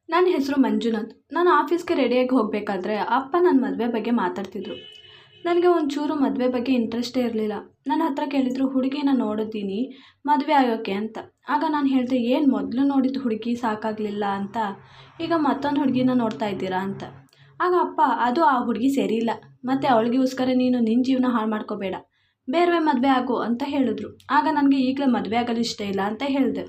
ನನ್ನ ಹೆಸರು ಮಂಜುನಾಥ್. ನಾನು ಆಫೀಸ್ಗೆ ರೆಡಿಯಾಗಿ ಹೋಗಬೇಕಾದ್ರೆ ಅಪ್ಪ ನನ್ನ ಮದುವೆ ಬಗ್ಗೆ ಮಾತಾಡ್ತಿದ್ರು. ನನಗೆ ಒಂಚೂರು ಮದುವೆ ಬಗ್ಗೆ ಇಂಟ್ರೆಸ್ಟೇ ಇರಲಿಲ್ಲ. ನನ್ನ ಹತ್ರ ಕೇಳಿದ್ರು, ಹುಡುಗಿನ ನೋಡಿದ್ದೀನಿ ಮದುವೆ ಆಗೋಕ್ಕೆ ಅಂತ. ಆಗ ನಾನು ಹೇಳಿದೆ, ಏನು ಮೊದಲು ನೋಡಿದ ಹುಡುಗಿ ಸಾಕಾಗಲಿಲ್ಲ ಅಂತ ಈಗ ಮತ್ತೊಂದು ಹುಡುಗಿನ ನೋಡ್ತಾ ಇದ್ದೀರಾ ಅಂತ. ಆಗ ಅಪ್ಪ, ಅದು ಆ ಹುಡುಗಿ ಸರಿ ಇಲ್ಲ, ಮತ್ತು ಅವಳಿಗೋಸ್ಕರ ನೀನು ನಿನ್ನ ಜೀವನ ಹಾಳು ಮಾಡ್ಕೋಬೇಡ, ಬೇರೆ ಮದುವೆ ಆಗು ಅಂತ ಹೇಳಿದ್ರು. ಆಗ ನನಗೆ ಈಗಲೇ ಮದುವೆ ಆಗಲು ಇಷ್ಟ ಇಲ್ಲ ಅಂತ ಹೇಳಿದೆ.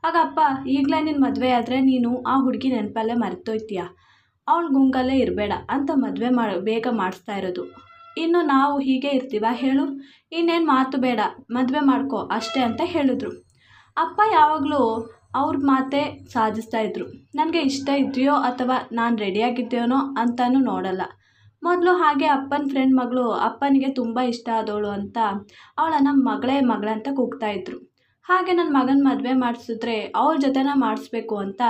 ಆಗ ಅಪ್ಪ, ಈಗಲೇ ನಿನ್ನ ಮದುವೆ ಆದರೆ ನೀನು ಆ ಹುಡುಗಿ ನೆನಪಲ್ಲೇ ಮರೆತೋಯ್ತೀಯ, ಅವಳ ಗುಂಗಲ್ಲೇ ಇರಬೇಡ ಅಂತ ಮದುವೆ ಬೇಗ ಮಾಡಿಸ್ತಾ ಇರೋದು. ಇನ್ನು ನಾವು ಹೀಗೆ ಇರ್ತೀವ ಹೇಳು, ಇನ್ನೇನು ಮಾತು ಬೇಡ, ಮದುವೆ ಮಾಡ್ಕೊ ಅಷ್ಟೇ ಅಂತ ಹೇಳಿದ್ರು. ಅಪ್ಪ ಯಾವಾಗಲೂ ಅವ್ರ ಮಾತೇ ಸಾಧಿಸ್ತಾಯಿದ್ರು. ನನಗೆ ಇಷ್ಟ ಇದೆಯೋ ಅಥವಾ ನಾನು ರೆಡಿಯಾಗಿದ್ದೇನೋ ಅಂತಲೂ ನೋಡಲ್ಲ. ಮೊದಲು ಹಾಗೆ ಅಪ್ಪನ ಫ್ರೆಂಡ್ ಮಗಳು ಅಪ್ಪನಿಗೆ ತುಂಬ ಇಷ್ಟ ಆದವಳು ಅಂತ ಅವಳನ್ನು ಮಗಳೇ ಅಂತ ಕೂಗ್ತಾಯಿದ್ರು. ಹಾಗೆ ನನ್ನ ಮಗನ ಮದುವೆ ಮಾಡಿಸಿದ್ರೆ ಅವ್ರ ಜೊತೆನ ಮಾಡಿಸ್ಬೇಕು ಅಂತ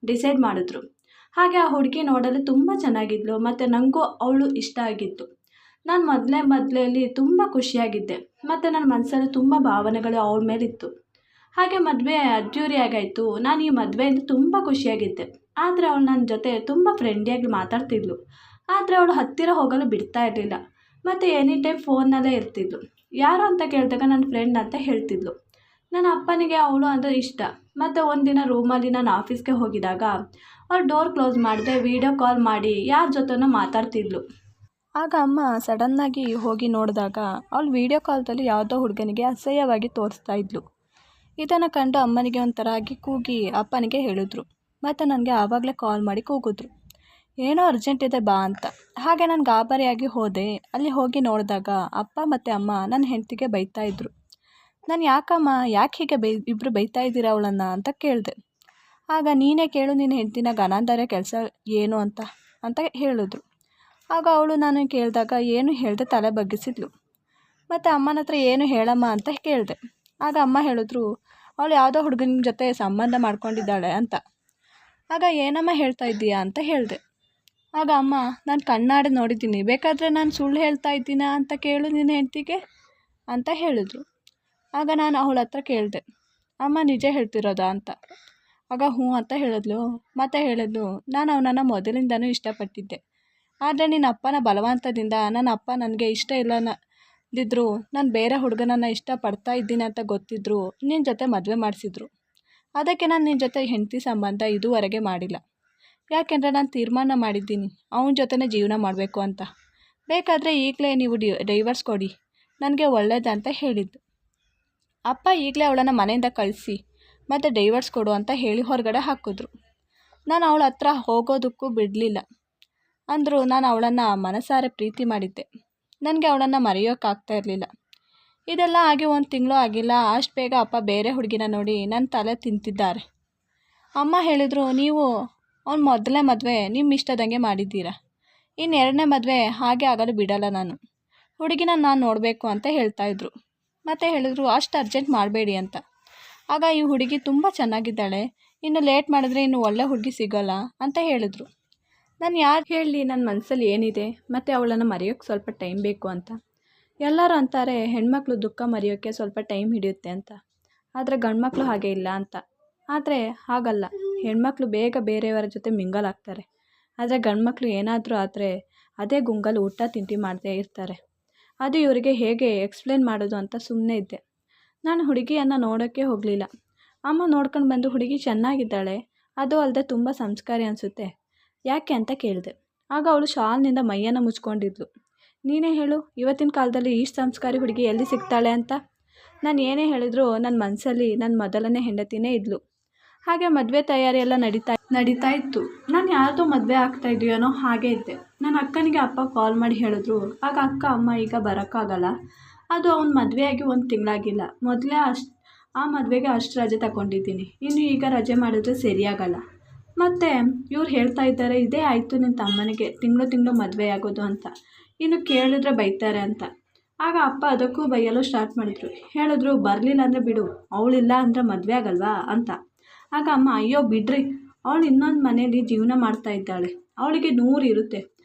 ಡಿಸೈಡ್ ಮಾಡಿದ್ರು. ಹಾಗೆ ಆ ಹುಡುಗಿ ನೋಡಲು ತುಂಬ ಚೆನ್ನಾಗಿದ್ಲು ಮತ್ತು ನನಗೂ ಅವಳು ಇಷ್ಟ ಆಗಿತ್ತು. ನಾನು ಮದುವೆಯಲ್ಲಿ ತುಂಬ ಖುಷಿಯಾಗಿದ್ದೆ ಮತ್ತು ನನ್ನ ಮನಸ್ಸಲ್ಲಿ ತುಂಬ ಭಾವನೆಗಳು ಅವಳ ಮೇಲಿತ್ತು. ಹಾಗೆ ಮದುವೆ ಅದ್ದೂರಿಯಾಗಾಯಿತು. ನಾನು ಈ ಮದುವೆಯಿಂದ ತುಂಬ ಖುಷಿಯಾಗಿದ್ದೆ. ಆದರೆ ಅವಳು ನನ್ನ ಜೊತೆ ತುಂಬ ಫ್ರೆಂಡ್ಲಿಯಾಗಿ ಮಾತಾಡ್ತಿದ್ಲು. ಆದರೆ ಅವಳು ಹತ್ತಿರ ಹೋಗಲು ಬಿಡ್ತಾ ಇರಲಿಲ್ಲ ಮತ್ತು ಎನಿ ಟೈಮ್ ಫೋನ್ನಲ್ಲೇ ಇರ್ತಿದ್ಲು. ಯಾರು ಅಂತ ಕೇಳಿದಾಗ ನನ್ನ ಫ್ರೆಂಡ್ ಅಂತ ಹೇಳ್ತಿದ್ಲು. ನನ್ನ ಅಪ್ಪನಿಗೆ ಅವಳು ಅಂದರೆ ಇಷ್ಟ. ಮತ್ತು ಒಂದಿನ ರೂಮಲ್ಲಿ ನಾನು ಆಫೀಸ್ಗೆ ಹೋಗಿದಾಗ ಅವಳು ಡೋರ್ ಕ್ಲೋಸ್ ಮಾಡದೆ ವೀಡಿಯೋ ಕಾಲ್ ಮಾಡಿ ಯಾರ ಜೊತೆನೋ ಮಾತಾಡ್ತಿದ್ಲು. ಆಗ ಅಮ್ಮ ಸಡನ್ನಾಗಿ ಹೋಗಿ ನೋಡಿದಾಗ ಅವಳು ವೀಡಿಯೋ ಕಾಲ್ದಲ್ಲಿ ಯಾವುದೋ ಹುಡುಗನಿಗೆ ಅಸಹ್ಯವಾಗಿ ತೋರಿಸ್ತಾ ಇದ್ಲು. ಇದನ್ನು ಕಂಡು ಅಮ್ಮನಿಗೆ ಒಂಥರ ಆಗಿ ಕೂಗಿ ಅಪ್ಪನಿಗೆ ಹೇಳಿದ್ರು. ಮತ್ತು ನನಗೆ ಆವಾಗಲೇ ಕಾಲ್ ಮಾಡಿ ಕೂಗಿದ್ರು, ಏನೋ ಅರ್ಜೆಂಟ್ ಇದೆ ಬಾ ಅಂತ. ಹಾಗೆ ನಾನು ಗಾಬರಿಯಾಗಿ ಹೋದೆ. ಅಲ್ಲಿ ಹೋಗಿ ನೋಡಿದಾಗ ಅಪ್ಪ ಮತ್ತು ಅಮ್ಮ ನನ್ನ ಹೆಂಡತಿಗೆ ಬೈತಾಯಿದ್ರು. ನಾನು ಯಾಕಮ್ಮ, ಯಾಕೆ ಹೀಗೆ ಇಬ್ಬರು ಬೈತಾ ಇದ್ದೀರಾ ಅವಳನ್ನು ಅಂತ ಕೇಳಿದೆ. ಆಗ ನೀನೇ ಕೇಳು ನಿನ್ನ ಹೆಂಡತಿನ, ಗನಾಂಧಾರ್ಯ ಕೆಲಸ ಏನು ಅಂತ ಹೇಳಿದ್ರು. ಆಗ ಅವಳು ನಾನು ಕೇಳಿದಾಗ ಏನು ಹೇಳ್ದೆ ತಲೆ ಬಗ್ಗಿಸಿದ್ಲು. ಮತ್ತು ಅಮ್ಮನ ಹತ್ರ ಏನು ಹೇಳಮ್ಮ ಅಂತ ಕೇಳಿದೆ. ಆಗ ಅಮ್ಮ ಹೇಳಿದ್ರು, ಅವಳು ಯಾವುದೋ ಹುಡುಗನ ಜೊತೆ ಸಂಬಂಧ ಮಾಡ್ಕೊಂಡಿದ್ದಾಳೆ ಅಂತ. ಆಗ ಏನಮ್ಮ ಹೇಳ್ತಾ ಇದ್ದೀಯಾ ಅಂತ ಹೇಳಿದೆ. ಆಗ ಅಮ್ಮ, ನಾನು ಕಣ್ಣಾಡಿ ನೋಡಿದ್ದೀನಿ, ಬೇಕಾದರೆ ನಾನು ಸುಳ್ಳು ಹೇಳ್ತಾ ಇದ್ದೀನಾ ಅಂತ ಕೇಳು ನಿನ್ನ ಹೆಂಡತಿಗೆ ಅಂತ ಹೇಳಿದ್ರು. ಆಗ ನಾನು ಅವಳ ಹತ್ರ ಕೇಳಿದೆ, ಅಮ್ಮ ನಿಜ ಹೇಳ್ತಿರೋದಾ ಅಂತ. ಆಗ ಹ್ಞೂ ಅಂತ ಹೇಳಿದ್ಲು. ಮತ್ತೆ ಹೇಳಿದ್ಲು, ನಾನು ಅವನನ್ನು ಮೊದಲಿಂದನೂ ಇಷ್ಟಪಟ್ಟಿದ್ದೆ. ಆದರೆ ನಿನ್ನ ಅಪ್ಪನ ಬಲವಂತದಿಂದ ನನ್ನ ಅಪ್ಪ ನನಗೆ ಇಷ್ಟ ಇಲ್ಲದಿದ್ದರೂ ನಾನು ಬೇರೆ ಹುಡುಗನನ್ನು ಇಷ್ಟಪಡ್ತಾ ಇದ್ದೀನಿ ಅಂತ ಗೊತ್ತಿದ್ದರೂ ನಿನ್ನ ಜೊತೆ ಮದುವೆ ಮಾಡಿಸಿದ್ರು. ಅದಕ್ಕೆ ನಾನು ನಿನ್ನ ಜೊತೆ ಹೆಂಡತಿ ಸಂಬಂಧ ಇದುವರೆಗೆ ಮಾಡಿಲ್ಲ. ಯಾಕೆಂದರೆ ನಾನು ತೀರ್ಮಾನ ಮಾಡಿದ್ದೀನಿ ಅವನ ಜೊತೆನೇ ಜೀವನ ಮಾಡಬೇಕು ಅಂತ. ಬೇಕಾದರೆ ಈಗಲೇ ನೀವು ಡೈವರ್ಸ್ ಕೊಡಿ, ನನಗೆ ಒಳ್ಳೆಯದಂತ ಹೇಳಿದ್ದು. ಅಪ್ಪ ಈಗಲೇ ಅವಳನ್ನು ಮನೆಯಿಂದ ಕಳಿಸಿ ಮತ್ತು ಡೈವರ್ಸ್ ಕೊಡು ಅಂತ ಹೇಳಿ ಹೊರಗಡೆ ಹಾಕಿದ್ರು. ನಾನು ಅವಳ ಹತ್ರ ಹೋಗೋದಕ್ಕೂ ಬಿಡಲಿಲ್ಲ. ಅಂದರೂ ನಾನು ಅವಳನ್ನು ಮನಸಾರೆ ಪ್ರೀತಿ ಮಾಡಿದ್ದೆ. ನನಗೆ ಅವಳನ್ನು ಮರೆಯೋಕ್ಕಾಗ್ತಾ ಇರಲಿಲ್ಲ. ಇದೆಲ್ಲ ಆಗಿ 1 ತಿಂಗಳು ಆಗಿಲ್ಲ, ಅಷ್ಟು ಬೇಗ ಅಪ್ಪ ಬೇರೆ ಹುಡುಗಿನ ನೋಡಿ ನನ್ನ ತಲೆ ತಿಂತಿದ್ದಾರೆ. ಅಮ್ಮ ಹೇಳಿದರು, ನೀವು ಅವ್ನ ಮೊದಲನೇ ಮದುವೆ ನಿಮ್ಮ ಇಷ್ಟದಂಗೆ ಮಾಡಿದ್ದೀರಾ, ಇನ್ನು 2ನೇ ಮದುವೆ ಹಾಗೆ ಆಗಲು ಬಿಡಲ್ಲ ನಾನು, ಹುಡುಗಿನ ನಾನು ನೋಡಬೇಕು ಅಂತ ಹೇಳ್ತಾಯಿದ್ರು. ಮತ್ತು ಹೇಳಿದ್ರು, ಅಷ್ಟು ಅರ್ಜೆಂಟ್ ಮಾಡಬೇಡಿ ಅಂತ. ಆಗ ಈ ಹುಡುಗಿ ತುಂಬ ಚೆನ್ನಾಗಿದ್ದಾಳೆ, ಇನ್ನು ಲೇಟ್ ಮಾಡಿದ್ರೆ ಇನ್ನು ಒಳ್ಳೆ ಹುಡುಗಿ ಸಿಗೋಲ್ಲ ಅಂತ ಹೇಳಿದ್ರು. ನಾನು ಯಾರು ಹೇಳಲಿ ನನ್ನ ಮನಸ್ಸಲ್ಲಿ ಏನಿದೆ ಮತ್ತು ಅವಳನ್ನು ಮರೆಯೋಕ್ಕೆ ಸ್ವಲ್ಪ ಟೈಮ್ ಬೇಕು ಅಂತ. ಎಲ್ಲರೂ ಅಂತಾರೆ ಹೆಣ್ಮಕ್ಳು ದುಃಖ ಮರೆಯೋಕ್ಕೆ ಸ್ವಲ್ಪ ಟೈಮ್ ಹಿಡಿಯುತ್ತೆ ಅಂತ, ಆದರೆ ಗಂಡ್ಮಕ್ಳು ಹಾಗೆ ಇಲ್ಲ ಅಂತ. ಆದರೆ ಹಾಗಲ್ಲ, ಹೆಣ್ಮಕ್ಳು ಬೇಗ ಬೇರೆಯವರ ಜೊತೆ ಮಿಂಗಲ್ ಆಗ್ತಾರೆ. ಆದರೆ ಗಂಡ್ಮಕ್ಳು ಏನಾದರೂ ಆದರೆ ಅದೇ ಗುಂಗಲ್ಲಿ ಊಟ ತಿಂಡಿ ಮಾಡದೇ ಇರ್ತಾರೆ. ಅದು ಇವರಿಗೆ ಹೇಗೆ ಎಕ್ಸ್ಪ್ಲೇನ್ ಮಾಡೋದು ಅಂತ ಸುಮ್ಮನೆ ಇದ್ದೆ. ನಾನು ಹುಡುಗಿಯನ್ನು ನೋಡೋಕ್ಕೆ ಹೋಗಲಿಲ್ಲ. ಅಮ್ಮ ನೋಡ್ಕೊಂಡು ಬಂದು, ಹುಡುಗಿ ಚೆನ್ನಾಗಿದ್ದಾಳೆ, ಅದು ಅಲ್ಲದೆ ತುಂಬ ಸಂಸ್ಕಾರಿ ಅನಿಸುತ್ತೆ, ಯಾಕೆ ಅಂತ ಕೇಳಿದೆ. ಆಗ ಅವಳು ಶಾಲ್ನಿಂದ ಮೈಯನ್ನು ಮುಚ್ಕೊಂಡಿದ್ಲು. ನೀನೇ ಹೇಳು, ಇವತ್ತಿನ ಕಾಲದಲ್ಲಿ ಇಷ್ಟು ಸಂಸ್ಕಾರಿ ಹುಡುಗಿ ಎಲ್ಲಿ ಸಿಗ್ತಾಳೆ ಅಂತ. ನಾನು ಏನೇ ಹೇಳಿದ್ರು ನನ್ನ ಮನಸ್ಸಲ್ಲಿ ನನ್ನ ಮೊದಲನೇ ಹೆಂಡತಿನೇ ಇದ್ಲು. ಹಾಗೆ ಮದುವೆ ತಯಾರಿ ಎಲ್ಲ ನಡೀತಾ ಇತ್ತು. ನಾನು ಯಾರ್ದೋ ಮದುವೆ ಆಗ್ತಾ ಇದೆಯೋ ಹಾಗೆ ಇದ್ದೆ. ನನ್ನ ಅಕ್ಕನಿಗೆ ಅಪ್ಪ ಕಾಲ್ ಮಾಡಿ ಹೇಳಿದ್ರು. ಆಗ ಅಕ್ಕ, ಅಮ್ಮ ಈಗ ಬರೋಕ್ಕಾಗಲ್ಲ, ಅದು ಅವ್ನ ಮದುವೆಯಾಗಿ 1 ತಿಂಗಳಾಗಿಲ್ಲ, ಮೊದಲೇ ಆ ಮದುವೆಗೆ ಅಷ್ಟು ರಜೆ ತಗೊಂಡಿದ್ದೀನಿ, ಇನ್ನು ಈಗ ರಜೆ ಮಾಡಿದ್ರೆ ಸರಿಯಾಗಲ್ಲ. ಮತ್ತು ಇವ್ರು ಹೇಳ್ತಾ ಇದ್ದಾರೆ, ಇದೇ ಆಯಿತು ನಿನ್ನ ತಮ್ಮನಿಗೆ ತಿಂಗಳು ಮದುವೆ ಆಗೋದು ಅಂತ, ಇನ್ನು ಕೇಳಿದ್ರೆ ಬೈತಾರೆ ಅಂತ. ಆಗ ಅಪ್ಪ ಅದಕ್ಕೂ ಬೈಯಲು ಸ್ಟಾರ್ಟ್ ಮಾಡಿದ್ರು. ಹೇಳಿದ್ರು, ಬರಲಿಲ್ಲ ಅಂದರೆ ಬಿಡು, ಅವಳಿಲ್ಲ ಅಂದರೆ ಮದುವೆ ಆಗಲ್ವಾ ಅಂತ. ಆಗ ಅಮ್ಮ, ಅಯ್ಯೋ ಬಿಡ್ರಿ, ಅವಳು ಇನ್ನೊಂದು ಮನೇಲಿ ಜೀವನ ಮಾಡ್ತಾ ಇದ್ದಾಳೆ, ಅವಳಿಗೆ 100 ಇರುತ್ತೆ,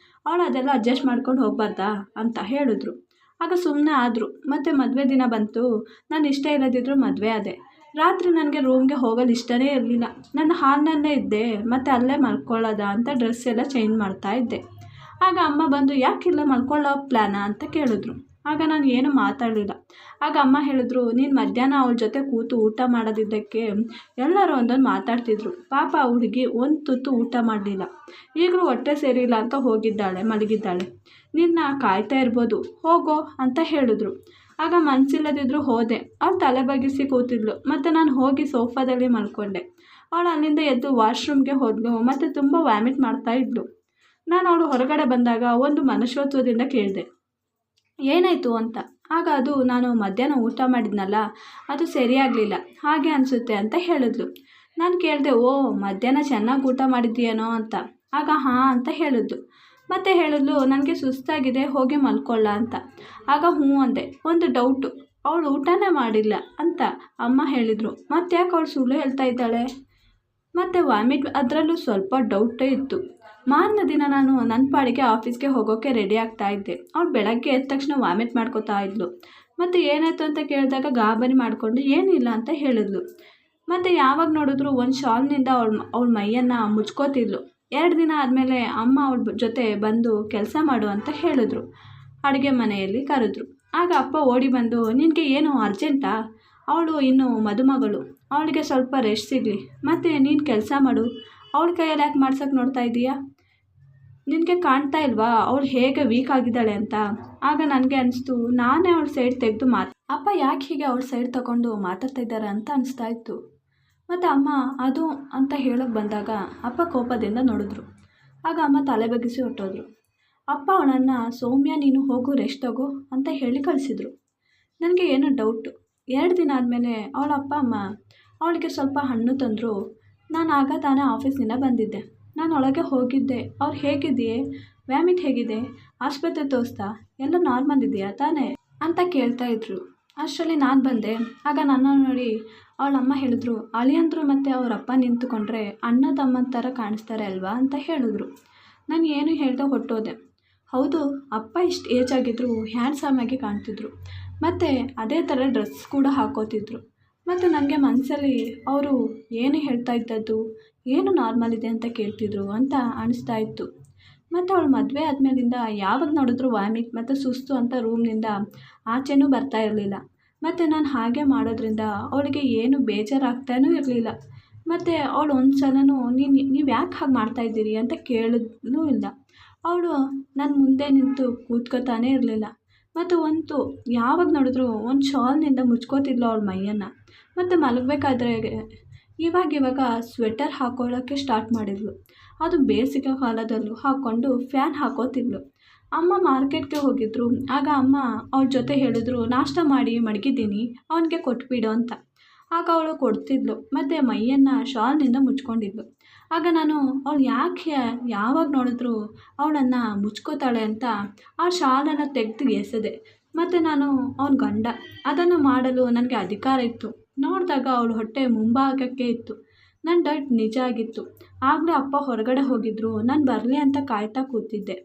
ಅವಳು ಅದೆಲ್ಲ ಅಡ್ಜಸ್ಟ್ ಮಾಡ್ಕೊಂಡು ಹೋಗ್ಬಾರ್ದಾ ಅಂತ ಹೇಳಿದ್ರು. ಆಗ ಸುಮ್ಮನೆ ಆದರು. ಮತ್ತು ಮದುವೆ ದಿನ ಬಂತು. ನಾನು ಇಷ್ಟ ಇಲ್ಲದಿದ್ದರೂ ಮದುವೆ ಆದೆ. ರಾತ್ರಿ ನನಗೆ ರೂಮ್ಗೆ ಹೋಗಲು ಇಷ್ಟನೇ ಇರಲಿಲ್ಲ. ನನ್ನ ಹಾಲ್ನಲ್ಲೇ ಇದ್ದೆ ಮತ್ತು ಅಲ್ಲೇ ಮಲ್ಕೊಳ್ಳೋದಾ ಅಂತ ಡ್ರೆಸ್ ಎಲ್ಲ ಚೇಂಜ್ ಮಾಡ್ತಾ ಇದ್ದೆ. ಆಗ ಅಮ್ಮ ಬಂದು ಯಾಕಿಲ್ಲ ಮಲ್ಕೊಳ್ಳೋ ಪ್ಲ್ಯಾನಾ ಅಂತ ಕೇಳಿದ್ರು. ಆಗ ನಾನು ಏನೂ ಮಾತಾಡಲಿಲ್ಲ. ಆಗ ಅಮ್ಮ ಹೇಳಿದ್ರು, ನೀನು ಮಧ್ಯಾಹ್ನ ಅವಳ ಜೊತೆ ಕೂತು ಊಟ ಮಾಡೋದಿದ್ದಕ್ಕೆ ಎಲ್ಲರೂ ಒಂದೊಂದು ಮಾತಾಡ್ತಿದ್ರು. ಪಾಪ ಆ ಹುಡುಗಿ ಒಂದು ತುತ್ತು ಊಟ ಮಾಡಲಿಲ್ಲ. ಈಗಲೂ ಹೊಟ್ಟೆ ಸೇರಿಲ್ಲ ಅಂತ ಮಲಗಿದ್ದಾಳೆ. ನಿನ್ನ ಕಾಯ್ತಾ ಇರ್ಬೋದು, ಹೋಗೋ ಅಂತ ಹೇಳಿದ್ರು. ಆಗ ಮನಸ್ಸಿಲ್ಲದಿದ್ದರೂ ಹೋದೆ. ಅವಳು ತಲೆ ಬಗ್ಗಿಸಿ ಕೂತಿದ್ಳು ಮತ್ತು ನಾನು ಹೋಗಿ ಸೋಫಾದಲ್ಲಿ ಮಲ್ಕೊಂಡೆ. ಅವಳು ಅಲ್ಲಿಂದ ಎದ್ದು ವಾಶ್ರೂಮ್ಗೆ ಹೋದಳು ಮತ್ತು ತುಂಬ ವ್ಯಾಮಿಟ್ ಮಾಡ್ತಾ ಇದ್ಳು. ನಾನು ಅವಳು ಹೊರಗಡೆ ಬಂದಾಗ ಒಂದು ಮನುಷ್ಯತ್ವದಿಂದ ಕೇಳಿದೆ, ಏನಾಯಿತು ಅಂತ. ಆಗ ಅದು ನಾನು ಮಧ್ಯಾಹ್ನ ಊಟ ಮಾಡಿದ್ನಲ್ಲ, ಅದು ಸರಿಯಾಗಲಿಲ್ಲ, ಹಾಗೆ ಅನಿಸುತ್ತೆ ಅಂತ ಹೇಳಿದ್ಲು. ನಾನು ಕೇಳಿದೆ, ಓ ಮಧ್ಯಾಹ್ನ ಚೆನ್ನಾಗಿ ಊಟ ಮಾಡಿದ್ದೀಯೇನೋ ಅಂತ. ಆಗ ಹಾಂ ಅಂತ ಹೇಳಿದ್ಲು. ಮತ್ತೆ ಹೇಳಿದ್ಲು, ನನಗೆ ಸುಸ್ತಾಗಿದೆ, ಹೋಗಿ ಮಲ್ಕೊಳ್ಳ ಅಂತ. ಆಗ ಹ್ಞೂ ಅಂದೆ. ಒಂದು ಡೌಟು, ಅವಳು ಊಟನೇ ಮಾಡಿಲ್ಲ ಅಂತ ಅಮ್ಮ ಹೇಳಿದರು. ಮತ್ತೆ ಯಾಕೆ ಅವಳು ಸುಳ್ಳು ಹೇಳ್ತಾ ಇದ್ದಾಳೆ? ಮತ್ತು ವಾಮಿಟ್ ಅದರಲ್ಲೂ ಸ್ವಲ್ಪ ಡೌಟೇ ಇತ್ತು. ಮಾರನೇ ದಿನ ನಾನು ನನ್ನ ಪಾಡಿಗೆ ಆಫೀಸ್ಗೆ ಹೋಗೋಕ್ಕೆ ರೆಡಿ ಆಗ್ತಾ ಇದ್ದೆ. ಅವಳು ಬೆಳಗ್ಗೆ ಎದ್ದ ತಕ್ಷಣ ವಾಮಿಟ್ ಮಾಡ್ಕೋತಾ ಇದ್ಲು. ಮತ್ತು ಏನಾಯಿತು ಅಂತ ಕೇಳಿದಾಗ ಗಾಬರಿ ಮಾಡಿಕೊಂಡು ಏನಿಲ್ಲ ಅಂತ ಹೇಳಿದ್ಲು. ಮತ್ತು ಯಾವಾಗ ನೋಡಿದ್ರು ಒಂದು ಶಾಲ್ನಿಂದ ಅವಳ ಮೈಯನ್ನು ಮುಚ್ಕೋತಿದ್ಲು. 2 ದಿನ ಆದಮೇಲೆ ಅಮ್ಮ ಅವಳ ಜೊತೆ ಬಂದು ಕೆಲಸ ಮಾಡು ಅಂತ ಹೇಳಿದ್ರು. ಅಡುಗೆ ಮನೆಯಲ್ಲಿ ಕರೆದ್ರು. ಆಗ ಅಪ್ಪ ಓಡಿ ಬಂದು, ನಿನಗೆ ಏನು ಅರ್ಜೆಂಟಾ? ಅವಳು ಇನ್ನು ಮದುಮಗಳು, ಅವಳಿಗೆ ಸ್ವಲ್ಪ ರೆಸ್ಟ್ ಸಿಗಲಿ, ಮತ್ತು ನೀನು ಕೆಲಸ ಮಾಡು. ಅವಳ ಕೈಯಲ್ಲಿ ಯಾಕೆ ಮಾಡ್ಸೋಕ್ಕೆ ನೋಡ್ತಾ ಇದ್ದೀಯಾ? ನಿನಗೆ ಕಾಣ್ತಾ ಇಲ್ವಾ ಅವಳು ಹೇಗೆ ವೀಕ್ ಆಗಿದ್ದಾಳೆ ಅಂತ? ಆಗ ನನಗೆ ಅನಿಸ್ತು, ನಾನೇ ಅವಳ ಸೈಡ್ ತೆಗೆದು ಅಪ್ಪ ಯಾಕೆ ಹೀಗೆ ಅವಳ ಸೈಡ್ ತಗೊಂಡು ಮಾತಾಡ್ತಾ ಇದ್ದಾರೆ ಅಂತ ಅನಿಸ್ತಾ ಇತ್ತು. ಮತ್ತು ಅಮ್ಮ ಅದು ಅಂತ ಹೇಳೋಕ್ಕೆ ಬಂದಾಗ ಅಪ್ಪ ಕೋಪದಿಂದ ನೋಡಿದ್ರು. ಆಗ ಅಮ್ಮ ತಲೆ ಬಗ್ಗಿಸಿ ಹೊರಟೋದ್ರು. ಅಪ್ಪ ಅವಳನ್ನು, ಸೌಮ್ಯ ನೀನು ಹೋಗು ರೆಸ್ಟ್ ತಗೋ ಅಂತ ಹೇಳಿ ಕಳಿಸಿದ್ರು. ನನಗೆ ಏನೋ ಡೌಟು. 2 ದಿನ ಆದಮೇಲೆ ಅವಳ ಅಪ್ಪ ಅಮ್ಮ ಅವಳಿಗೆ ಸ್ವಲ್ಪ ಹಣ್ಣು ತಂದರು. ನಾನು ಆಗ ತಾನೇ ಆಫೀಸಿಂದ ಬಂದಿದ್ದೆ. ನಾನು ಒಳಗೆ ಹೋಗಿದ್ದೆ. ಅವ್ರು ಹೇಗಿದೆಯೇ, ವ್ಯಾಮಿಟ್ ಹೇಗಿದೆ, ಆಸ್ಪತ್ರೆ ತೋರಿಸ್ತಾ, ಎಲ್ಲ ನಾರ್ಮಲ್ ಇದೆಯಾ ತಾನೇ ಅಂತ ಕೇಳ್ತಾಯಿದ್ರು. ಅಷ್ಟರಲ್ಲಿ ನಾನು ಬಂದೆ. ಆಗ ನನ್ನ ನೋಡಿ ಅವಳ ಅಮ್ಮ ಹೇಳಿದ್ರು, ಅಳಿಯಂದ್ರು ಮತ್ತು ಅವ್ರ ಅಪ್ಪ ನಿಂತುಕೊಂಡ್ರೆ ಅಣ್ಣ ತಮ್ಮನ ಥರ ಕಾಣಿಸ್ತಾರೆ ಅಲ್ವಾ ಅಂತ ಹೇಳಿದ್ರು. ನಾನು ಏನು ಹೇಳ್ದೆ ಹೊರಟೋದೆ. ಹೌದು, ಅಪ್ಪ ಇಷ್ಟು ಏಜ್ ಆಗಿದ್ರು ಹ್ಯಾಂಡ್ಸಮ್ ಆಗಿ ಕಾಣ್ತಿದ್ರು ಮತ್ತು ಅದೇ ಥರ ಡ್ರೆಸ್ ಕೂಡ ಹಾಕೋತಿದ್ರು. ಮತ್ತು ನನಗೆ ಮನಸ್ಸಲ್ಲಿ ಅವರು ಏನು ಹೇಳ್ತಾ ಇದ್ದದ್ದು, ಏನು ನಾರ್ಮಲ್ ಇದೆ ಅಂತ ಕೇಳ್ತಿದ್ರು ಅಂತ ಅನಿಸ್ತಾ ಇತ್ತು. ಮತ್ತು ಅವಳು ಮದುವೆ ಆದಮೇಲಿಂದ ಯಾವಾಗ ನೋಡಿದ್ರು ವಾಮಿಟ್ ಮತ್ತು ಸುಸ್ತು ಅಂತ ರೂಮ್ನಿಂದ ಆಚೆನೂ ಬರ್ತಾ ಇರಲಿಲ್ಲ. ಮತ್ತು ನಾನು ಹಾಗೆ ಮಾಡೋದ್ರಿಂದ ಅವಳಿಗೆ ಏನು ಬೇಜಾರಾಗ್ತಾನೂ ಇರಲಿಲ್ಲ. ಮತ್ತು ಅವಳು ಒಂದು ಸಲನೂ ನೀವು ಯಾಕೆ ಹಾಗೆ ಮಾಡ್ತಾಯಿದ್ದೀರಿ ಅಂತ ಕೇಳಿದ್ಲೂ ಇಲ್ಲ. ಅವಳು ನನ್ನ ಮುಂದೆ ನಿಂತು ಕೂತ್ಕೋತಾನೇ ಇರಲಿಲ್ಲ. ಮತ್ತು ಯಾವಾಗ ನೋಡಿದ್ರು ಒಂದು ಶಾಲ್ನಿಂದ ಮುಚ್ಕೋತಿದ್ಲು ಅವಳ ಮೈಯನ್ನು. ಮತ್ತು ಮಲಗಬೇಕಾದ್ರೆ ಇವಾಗ ಸ್ವೆಟರ್ ಹಾಕ್ಕೊಳ್ಳೋಕ್ಕೆ ಸ್ಟಾರ್ಟ್ ಮಾಡಿದ್ಲು. ಅದು ಬೇಸಿಗೆ ಕಾಲದಲ್ಲೂ ಹಾಕ್ಕೊಂಡು ಫ್ಯಾನ್ ಹಾಕೋತಿದ್ಲು. ಅಮ್ಮ ಮಾರ್ಕೆಟ್ಗೆ ಹೋಗಿದ್ರು. ಆಗ ಅಮ್ಮ ಅವಳ ಜೊತೆ ಹೇಳಿದ್ರು, ನಾಷ್ಟ ಮಾಡಿ ಮಡಗಿದ್ದೀನಿ, ಅವನಿಗೆ ಕೊಟ್ಬಿಡು ಅಂತ. ಆಗ ಅವಳು ಕೊಡ್ತಿದ್ಲು ಮತ್ತು ಮೈಯನ್ನು ಶಾಲ್ನಿಂದ ಮುಚ್ಕೊಂಡಿದ್ಲು. ಆಗ ನಾನು ಅವಳು ಯಾಕೆ ಯಾವಾಗ ನೋಡಿದ್ರು ಅವಳನ್ನು ಮುಚ್ಕೋತಾಳೆ ಅಂತ ಆ ಶಾಲನ್ನು ತೆಗೆದು ಎಸೆದೆ. ಮತ್ತು ನಾನು ಅವನ ಗಂಡ, ಅದನ್ನು ಮಾಡಲು ನನಗೆ ಅಧಿಕಾರ ಇತ್ತು. ನೋಡಿದಾಗ ಅವಳು ಹೊಟ್ಟೆ ಮುಂಭಾಗಕ್ಕೆ ಇತ್ತು. ನನ್ನ ಡೌಟ್ ನಿಜ ಆಗಿತ್ತು. ಆಗಲೇ ಅಪ್ಪ ಹೊರಗಡೆ ಹೋಗಿದ್ರು. ನಾನು ಬರಲಿ ಅಂತ ಕಾಯ್ತಾ ಕೂತಿದ್ದೆ.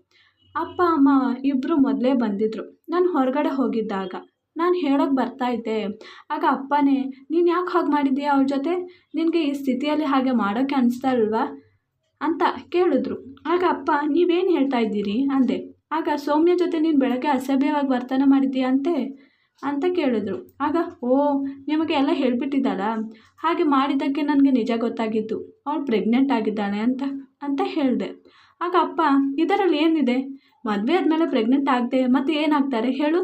ಅಪ್ಪ ಅಮ್ಮ ಇಬ್ಬರು ಮೊದಲೇ ಬಂದಿದ್ದರು. ನಾನು ಹೊರಗಡೆ ಹೋಗಿದ್ದಾಗ ನಾನು ಹೇಳೋಕ್ಕೆ ಬರ್ತಾ ಇದ್ದೆ. ಆಗ ಅಪ್ಪನೇ, ನೀನು ಯಾಕೆ ಹಾಗೆ ಮಾಡಿದ್ದೀಯಾ ಅವಳ ಜೊತೆ, ನಿನಗೆ ಈ ಸ್ಥಿತಿಯಲ್ಲಿ ಹಾಗೆ ಮಾಡೋಕ್ಕೆ ಅನಿಸ್ತಾ ಇಲ್ವಾ ಅಂತ ಕೇಳಿದ್ರು. ಆಗ ಅಪ್ಪ, ನೀವೇನು ಹೇಳ್ತಾ ಇದ್ದೀರಿ ಅಂದೆ. ಆಗ ಸೌಮ್ಯ ಜೊತೆ ನೀನು ಬೆಳಗ್ಗೆ ಅಸಭ್ಯವಾಗಿ ವರ್ತನೆ ಮಾಡಿದ್ದೀಯಾ ಅಂತ ಕೇಳಿದ್ರು. ಆಗ ಓ, ನಿಮಗೆ ಎಲ್ಲ ಹೇಳಿಬಿಟ್ಟಿದ್ದಾಳ, ಹಾಗೆ ಮಾಡಿದ್ದಕ್ಕೆ ನನಗೆ ನಿಜ ಗೊತ್ತಾಗಿದ್ದು, ಅವಳು ಪ್ರೆಗ್ನೆಂಟ್ ಆಗಿದ್ದಾಳೆ ಅಂತ ಹೇಳಿದೆ. ಆಗ ಅಪ್ಪ, ಇದರಲ್ಲಿ ಏನಿದೆ, ಮದುವೆ ಆದಮೇಲೆ ಪ್ರೆಗ್ನೆಂಟ್ ಆಗದೆ ಮತ್ತೆ ಏನಾಗ್ತಾರೆ ಹೇಳು.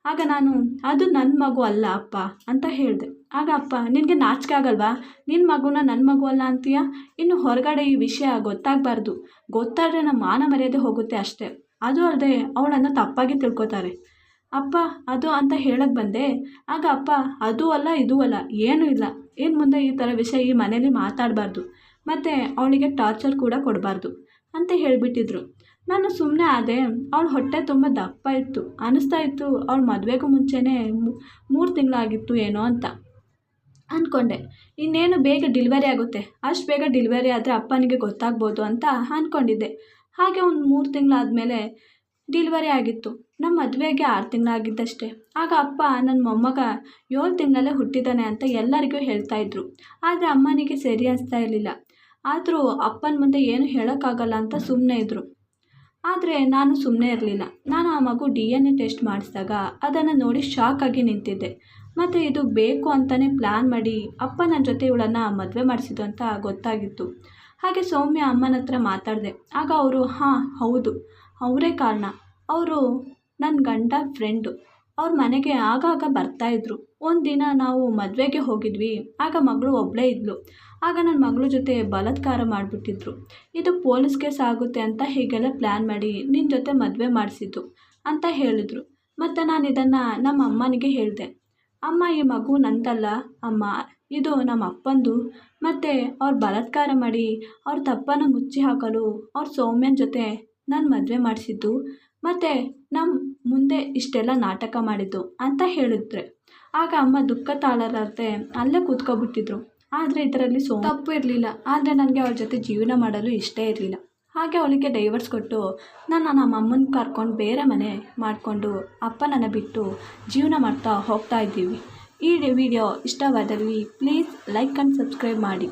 ಆಗ ನಾನು, ಅದು ನನ್ನ ಮಗು ಅಲ್ಲ ಅಪ್ಪ ಅಂತ ಹೇಳಿದೆ. ಆಗ ಅಪ್ಪ, ನಿನಗೆ ನಾಚಿಕೆ ಆಗಲ್ವಾ, ನಿನ್ನ ಮಗುನ ನನ್ನ ಮಗು ಅಲ್ಲ ಅಂತೀಯ. ಇನ್ನು ಹೊರಗಡೆ ಈ ವಿಷಯ ಗೊತ್ತಾಗಬಾರ್ದು, ಗೊತ್ತಾದರೆ ನಮ್ಮ ಮಾನ ಮರ್ಯಾದೆ ಹೋಗುತ್ತೆ ಅಷ್ಟೇ. ಅದು ಅಲ್ಲದೆ ಅವಳನ್ನು ತಪ್ಪಾಗಿ ತಿಳ್ಕೊತಾರೆ ಅಪ್ಪ, ಅದು ಅಂತ ಹೇಳಕ್ಕೆ ಬಂದೆ. ಆಗ ಅಪ್ಪ, ಅದೂ ಅಲ್ಲ ಇದೂ ಅಲ್ಲ, ಏನೂ ಇಲ್ಲ, ಇನ್ನು ಮುಂದೆ ಈ ಥರ ವಿಷಯ ಈ ಮನೇಲಿ ಮಾತಾಡಬಾರ್ದು, ಮತ್ತು ಅವಳಿಗೆ ಟಾರ್ಚರ್ ಕೂಡ ಕೊಡಬಾರ್ದು ಅಂತ ಹೇಳಿಬಿಟ್ಟಿದ್ರು. ನಾನು ಸುಮ್ಮನೆ ಆದೆ. ಅವಳ ಹೊಟ್ಟೆ ತುಂಬ ದಪ್ಪ ಇತ್ತು. ಅನ್ನಿಸ್ತಾ ಇತ್ತು ಅವಳ ಮದುವೆಗೂ ಮುಂಚೆನೇ 3 ತಿಂಗಳಾಗಿತ್ತು ಏನೋ ಅಂತ ಅಂದ್ಕೊಂಡೆ. ಇನ್ನೇನು ಬೇಗ ಡೆಲಿವರಿ ಆಗುತ್ತೆ, ಅಷ್ಟು ಬೇಗ ಡೆಲಿವರಿ ಆದರೆ ಅಪ್ಪನಿಗೆ ಗೊತ್ತಾಗ್ಬೋದು ಅಂತ ಅಂದ್ಕೊಂಡಿದ್ದೆ. ಹಾಗೆ ಒಂದು 3 ತಿಂಗಳಾದಮೇಲೆ ಡೆಲಿವರಿ ಆಗಿತ್ತು. ನಮ್ಮ ಮದುವೆಗೆ 6 ತಿಂಗಳಾಗಿದ್ದಷ್ಟೇ. ಆಗ ಅಪ್ಪ ನನ್ನ ಮೊಮ್ಮಗ 7 ತಿಂಗಳಲ್ಲೇ ಹುಟ್ಟಿದ್ದಾನೆ ಅಂತ ಎಲ್ಲರಿಗೂ ಹೇಳ್ತಾಯಿದ್ರು. ಆದರೆ ಅಮ್ಮನಿಗೆ ಸರಿ ಅನಿಸ್ತಾ ಇರಲಿಲ್ಲ. ಆದರೂ ಅಪ್ಪನ ಮುಂದೆ ಏನು ಹೇಳೋಕ್ಕಾಗಲ್ಲ ಅಂತ ಸುಮ್ಮನೆ ಇದ್ದರು. ಆದರೆ ನಾನು ಸುಮ್ಮನೆ ಇರಲಿಲ್ಲ. ನಾನು ಆ ಮಗು DNA ಟೆಸ್ಟ್ ಮಾಡಿಸಿದಾಗ ಅದನ್ನು ನೋಡಿ ಶಾಕ್ ಆಗಿ ನಿಂತಿದ್ದೆ. ಮತ್ತು ಇದು ಬೇಕು ಅಂತಲೇ ಪ್ಲ್ಯಾನ್ ಮಾಡಿ ಅಪ್ಪ ನನ್ನ ಜೊತೆ ಇವಳನ್ನು ಮದುವೆ ಮಾಡಿಸಿದ್ದು ಅಂತ ಗೊತ್ತಾಗಿತ್ತು. ಹಾಗೆ ಸೌಮ್ಯ ಅಮ್ಮನ ಹತ್ರ ಮಾತಾಡಿದೆ. ಆಗ ಅವರು ಹಾಂ ಹೌದು, ಅವರೇ ಕಾರಣ. ಅವರು ನನ್ನ ಗಂಡ ಫ್ರೆಂಡು. ಅವ್ರ ಮನೆಗೆ ಆಗಾಗ ಬರ್ತಾಯಿದ್ರು. ಒಂದು ದಿನ ನಾವು ಮದುವೆಗೆ ಹೋಗಿದ್ವಿ. ಆಗ ಮಗಳು ಒಬ್ಬಳೇ ಇದ್ಲು. ಆಗ ನನ್ನ ಮಗಳ ಜೊತೆ ಬಲಾತ್ಕಾರ ಮಾಡಿಬಿಟ್ಟಿದ್ರು. ಇದು ಪೊಲೀಸ್ ಕೇಸ್ ಆಗುತ್ತೆ ಅಂತ ಹೀಗೆಲ್ಲ ಪ್ಲ್ಯಾನ್ ಮಾಡಿ ನಿನ್ನ ಜೊತೆ ಮದುವೆ ಮಾಡಿಸಿದ್ದು ಅಂತ ಹೇಳಿದ್ರು. ಮತ್ತು ನಾನು ಇದನ್ನು ನಮ್ಮ ಅಮ್ಮನಿಗೆ ಹೇಳಿದೆ. ಅಮ್ಮ, ಈ ಮಗು ನಂದಲ್ಲ ಅಮ್ಮ, ಇದು ನಮ್ಮ ಅಪ್ಪಂದು. ಮತ್ತು ಅವ್ರು ಬಲಾತ್ಕಾರ ಮಾಡಿ ಅವ್ರ ತಪ್ಪನ್ನು ಮುಚ್ಚಿ ಹಾಕಲು ಅವ್ರ ಸೌಮ್ಯನ ಜೊತೆ ನಾನು ಮದುವೆ ಮಾಡಿಸಿದ್ದು ಮತ್ತು ನಮ್ಮ ಮುಂದೆ ಇಷ್ಟೆಲ್ಲ ನಾಟಕ ಮಾಡಿದ್ದು ಅಂತ ಹೇಳಿದ್ರೆ. ಆಗ ಅಮ್ಮ ದುಃಖ ತಾಳಲಾರದೆ ಅಲ್ಲೇ ಕೂತ್ಕೊಬಿಟ್ಟಿದ್ರು. ಆದರೆ ಇದರಲ್ಲಿ ತಪ್ಪು ಇರಲಿಲ್ಲ. ಆದರೆ ನನಗೆ ಅವ್ರ ಜೊತೆ ಜೀವನ ಮಾಡಲು ಇಷ್ಟ ಇರಲಿಲ್ಲ. ಹಾಗೆ ಅವಳಿಗೆ ಡೈವರ್ಸ್ ಕೊಟ್ಟು ನಾನು ನಮ್ಮ ಅಮ್ಮನ ಕರ್ಕೊಂಡು ಬೇರೆ ಮನೆ ಮಾಡಿಕೊಂಡು ಅಪ್ಪನನ್ನು ಬಿಟ್ಟು ಜೀವನ ಮಾಡ್ತಾ ಹೋಗ್ತಾ ಇದ್ದೀವಿ. ಈ ವಿಡಿಯೋ ಇಷ್ಟವಾದಲ್ಲಿ ಪ್ಲೀಸ್ ಲೈಕ್ ಆ್ಯಂಡ್ ಸಬ್ಸ್ಕ್ರೈಬ್ ಮಾಡಿ.